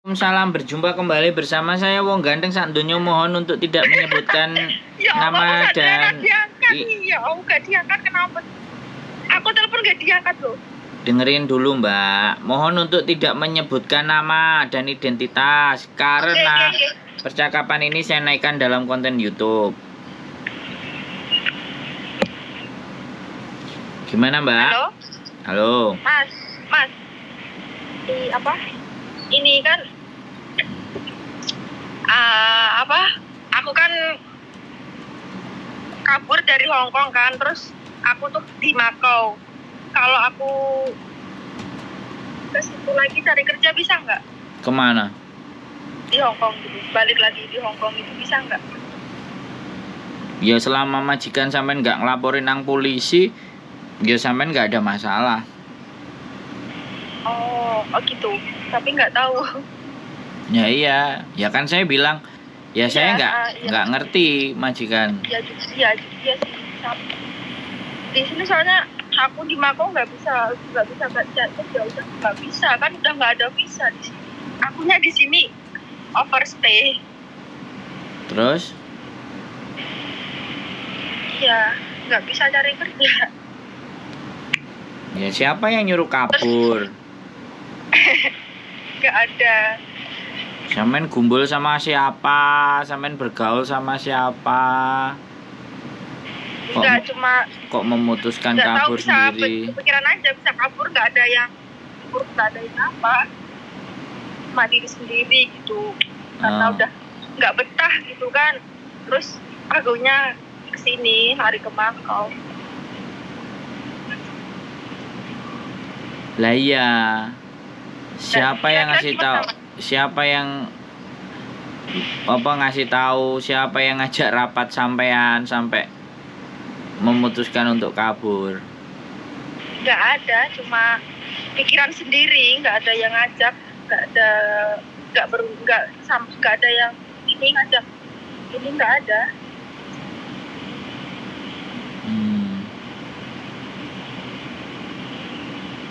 Salam, berjumpa kembali bersama saya Wong Ganteng sak donya. Mohon untuk tidak menyebutkan Ya nama Allah, dan diangkat nih. Ya Allah, gak diangkat kenapa? Aku telepon gak diangkat loh. dengerin dulu Mbak. Mohon untuk tidak menyebutkan nama dan identitas karena Oke. percakapan ini saya naikkan dalam konten YouTube. Gimana Mbak? Halo, Halo. Mas. Apa? Ini kan Aku kan kabur dari Hong Kong kan, terus aku tuh di Makau. Kalau aku ke situ lagi cari kerja bisa nggak? Kemana? Di Hong Kong gitu, balik lagi di Hong Kong itu bisa nggak? Ya selama majikan sampean nggak ngelaporin nang polisi, ya sampean nggak ada masalah. Oh gitu. Tapi nggak tahu. Ya iya, ya kan saya bilang, ya saya Iya. nggak ngerti majikan. Iya sih. Di sini soalnya aku di Makau nggak bisa baca kerja, udah nggak bisa kan, udah nggak ada visa di sini. Akunya di sini overstay. Terus? Iya, nggak bisa cari kerja. Ya siapa yang nyuruh kabur? Nggak ada. Sampean gumbul sama siapa? Sampean bergaul sama siapa? Nggak cuma Kok memutuskan nggak tahu, kabur bisa sendiri? kepikiran aja bisa kabur, nggak ada yang apa, cuma diri sendiri gitu, karena udah nggak betah gitu kan. Terus agunya kesini lari ke Makau. Lah iya. Siapa yang ngasih tahu? Siapa yang ngasih tahu? Siapa yang ngajak rapat sampean sampai memutuskan untuk kabur? Nggak ada, cuma pikiran sendiri, nggak ada yang ngajak, nggak ada yang ini ngajak, ini nggak ada.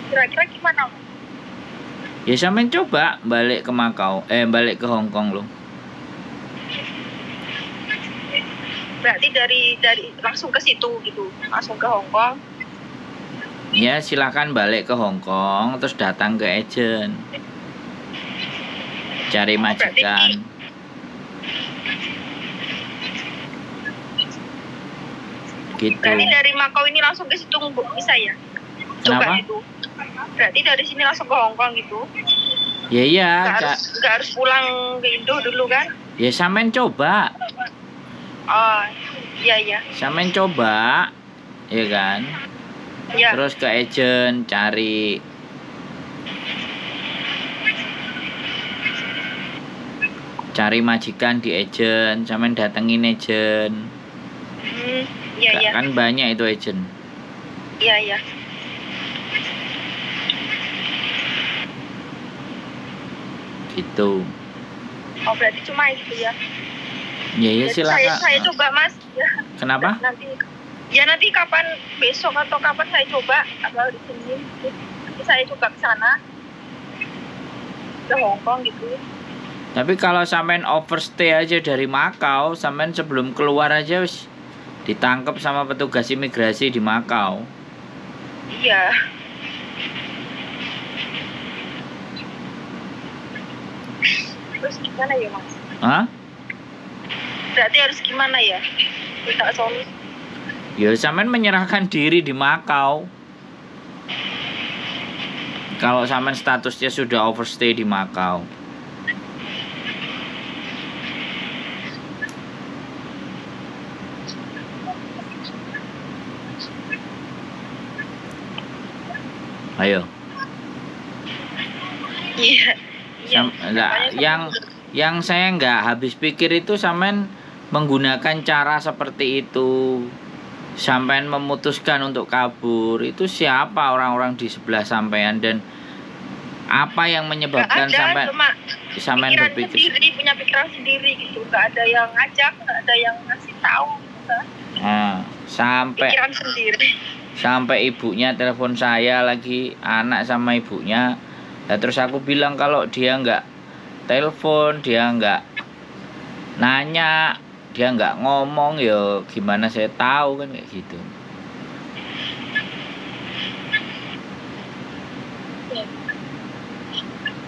Kira-kira gimana? Ya sampean coba balik ke Makau, balik ke Hong Kong loh. Berarti dari langsung ke situ gitu, langsung ke Hong Kong. Ya silakan balik ke Hong Kong terus datang ke agent, cari majikan. Gitu. Berarti dari Makau ini langsung ke situ bisa ya? Kenapa? Coba gitu. Berarti dari sini langsung ke Hong Kong gitu. Ya iya. Nggak harus pulang ke Indo dulu kan? Ya sampean coba. Oh iya. Sampean coba, ya kan? Ya. Terus ke agent cari majikan di agent, sampean datengin agent. Iya. Kan banyak itu agent. Iya. Gitu. Oh berarti cuma itu ya? Ya silakan. Saya coba Mas. Ya. Kenapa? Nanti kapan, besok atau kapan saya coba, atau di sini. Nanti saya coba ke sana, ke Hong Kong gitu. Tapi kalau sampean overstay aja dari Makau, sampean sebelum keluar aja wis ditangkap sama petugas imigrasi di Makau. Iya. Terus gimana ya Mas? Hah? Berarti harus gimana ya? Minta solusi. Ya sampean menyerahkan diri di Makau. Kalau sampean statusnya sudah overstay di Makau. Ayo. Iya. Yang saya nggak habis pikir itu sampean menggunakan cara seperti itu. Sampean memutuskan untuk kabur, itu siapa orang-orang di sebelah sampean dan apa yang menyebabkan sampean berpikir sendiri, punya pikiran sendiri gitu, nggak ada yang ngajak, nggak ada yang ngasih tahu gitu. Pikiran sendiri. Sampai ibunya telepon saya lagi, anak sama ibunya. Nah, terus aku bilang kalau dia nggak telepon, dia nggak nanya, dia nggak ngomong, ya gimana saya tahu kan kayak gitu.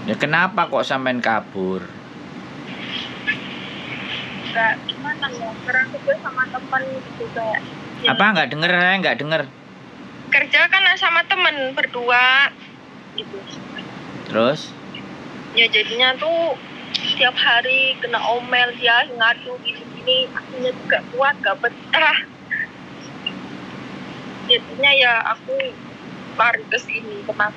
Ya kenapa kok sampean kabur? Nggak gimana ya, sekarang kerja sama teman gitu kayak. Apa nggak denger? Saya nggak denger. Kerja kan sama temen berdua gitu. Terus? Ya jadinya tuh setiap hari kena omel, dia ngadu gini-gini, akunya juga kuat, gak betah. Jadinya ya aku lari ke sini kemana.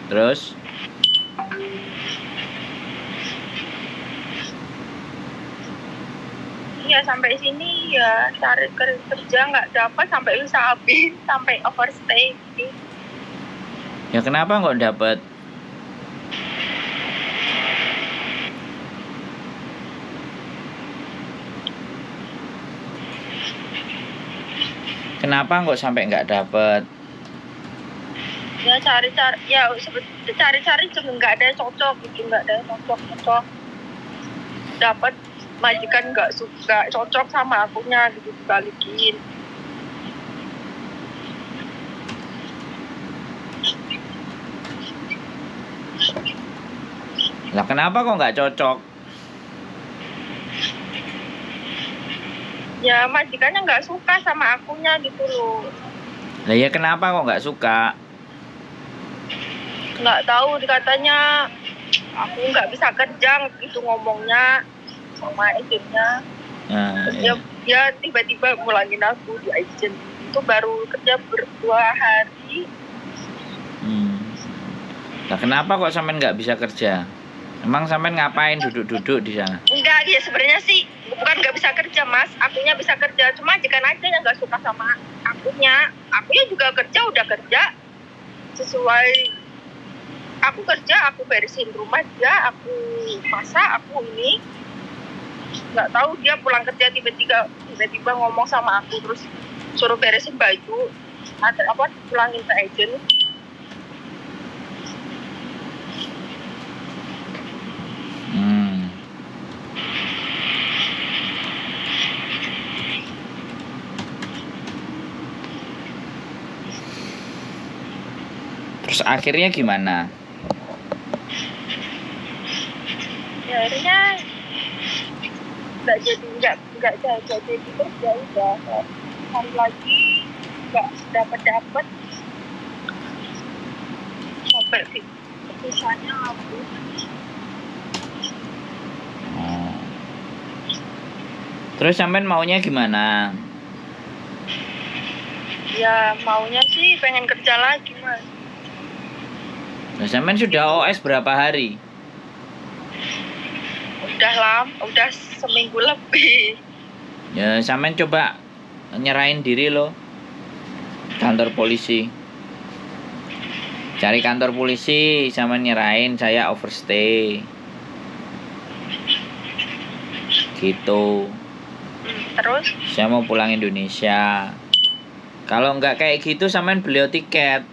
Terus? Ya sampai sini ya cari kerja nggak dapat, sampai usaha habis, sampai overstay gitu. Ya kenapa nggak dapat? Kenapa nggak sampai nggak dapat? Ya cari-cari, ya cari-cari juga nggak ada yang cocok gitu, nggak ada yang cocok. Dapat majikan nggak suka, cocok sama akunya gitu, dibalikin. Lah kenapa kok nggak cocok? Ya majikannya nggak suka sama akunya gitu loh. Lah ya kenapa kok nggak suka? Nggak tahu, dikatanya aku nggak bisa kerja gitu ngomongnya sama agentnya. Nah, Terus dia tiba-tiba mulangin aku di agent. Itu baru kerja berdua hari. Lah kenapa kok sampean nggak bisa kerja? Emang sampean ngapain duduk-duduk di sana? Enggak, dia sebenarnya sih bukan nggak bisa kerja mas, akunya bisa kerja, cuma jika aja yang nggak suka sama akunya juga kerja, udah kerja sesuai. Aku kerja, aku beresin rumah dia, aku masak, aku ini. Nggak tahu dia pulang kerja tiba-tiba ngomong sama aku, terus suruh beresin baju, pulangin ke agent. Terus akhirnya gimana? Ya akhirnya nggak jadi kerja, udah hari lagi nggak dapat sampai pisahnya aku. Terus sampean maunya gimana? Ya maunya sih pengen kerja lagi mas. Nah, sampean sudah OS berapa hari? Udah seminggu lebih. Ya sampean coba nyerahin diri lo kantor polisi. Cari kantor polisi, sampean nyerahin saya overstay. Gitu. Terus? Saya mau pulang Indonesia. Kalau nggak kayak gitu, sampean beli tiket.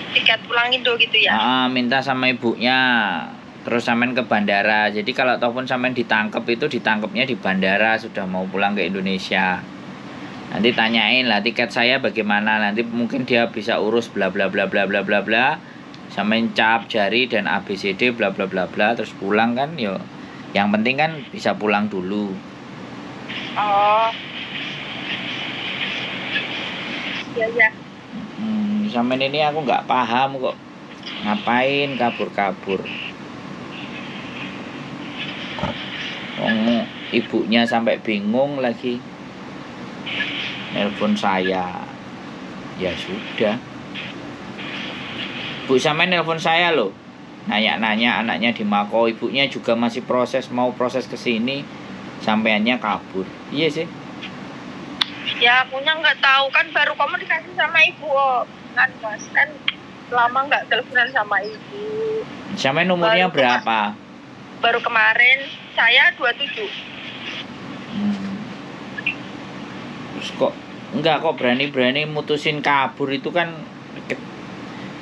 Tiket pulang Indo gitu ya? Minta sama ibunya. Terus sampean ke bandara. Jadi kalau ataupun sampean ditangkap itu ditangkapnya di bandara, sudah mau pulang ke Indonesia. Nanti tanyain lah tiket saya bagaimana. Nanti mungkin dia bisa urus bla bla bla bla bla bla bla. Sampean cap jari dan ABCD bla bla bla bla, terus pulang kan yo. Yang penting kan bisa pulang dulu. Oh. Iya. Sampean ini aku nggak paham kok. Ngapain kabur-kabur? Ibunya sampai bingung lagi. Nelpon saya. Ya sudah. Bu sampean nelpon saya loh. Nanya-nanya anaknya di Mako, ibunya juga masih mau proses ke sini, sampeannya kabur. Iya sih. Ya akunya nggak tahu, kan baru komunikasi sama ibu kan mas, kan lama nggak teleponan sama ibu. Sampean umurnya berapa? Baru kemarin, saya 27. Terus kok berani-berani mutusin kabur itu kan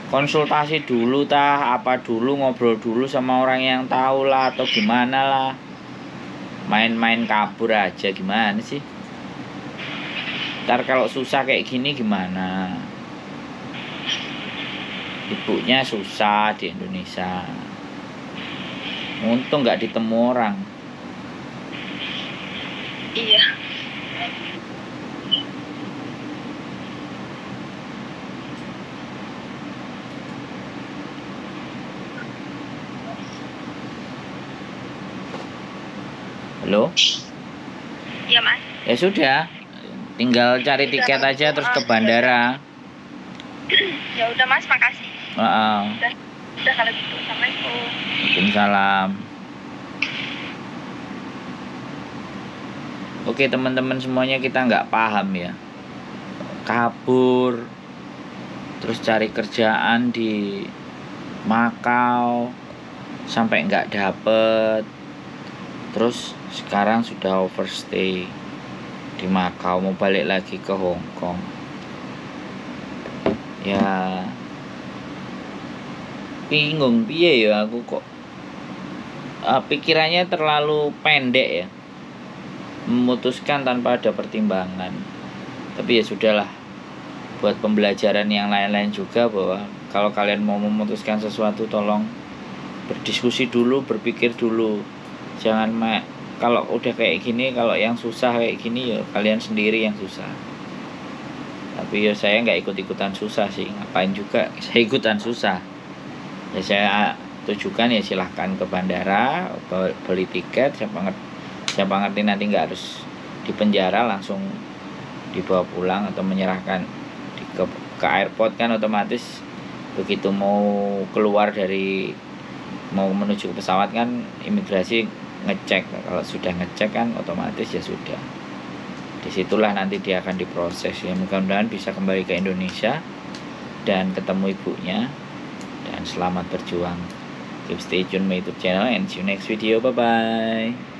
konsultasi dulu tah, apa dulu, ngobrol dulu sama orang yang tahu lah, atau gimana lah. Main-main kabur aja gimana sih? Ntar kalau susah kayak gini gimana? Ibunya susah di Indonesia, untung nggak ditemu orang. Iya. Halo? Iya mas. Ya sudah, tinggal cari tiket aja terus ke bandara. Ya udah mas, makasih. Heeh. Udah kalau gitu. Assalamualaikum. Waalaikumsalam. Oke teman-teman semuanya, kita nggak paham ya, kabur terus cari kerjaan di Makau sampai nggak dapet, terus sekarang sudah overstay di Makau, mau balik lagi ke Hong Kong. Ya bingung piye ya aku kok, pikirannya terlalu pendek ya, memutuskan tanpa ada pertimbangan. Tapi ya sudahlah, buat pembelajaran yang lain-lain juga, bahwa kalau kalian mau memutuskan sesuatu tolong berdiskusi dulu, berpikir dulu. Jangan kalau udah kayak gini, kalau yang susah kayak gini ya kalian sendiri yang susah. Tapi ya saya nggak ikut-ikutan susah sih, ngapain juga saya ikutan susah. Ya saya tujukan ya silahkan ke bandara, beli tiket. Siapa ngerti nanti nggak harus di penjara, langsung dibawa pulang atau menyerahkan ke airport kan, otomatis begitu mau keluar dari, mau menuju ke pesawat kan, imigrasi ngecek. Kalau sudah ngecek kan otomatis ya sudah, disitulah nanti dia akan diproses ya. Mudah-mudahan bisa kembali ke Indonesia dan ketemu ibunya, dan selamat berjuang. Keep stay tune my YouTube channel and see you next video. Bye bye.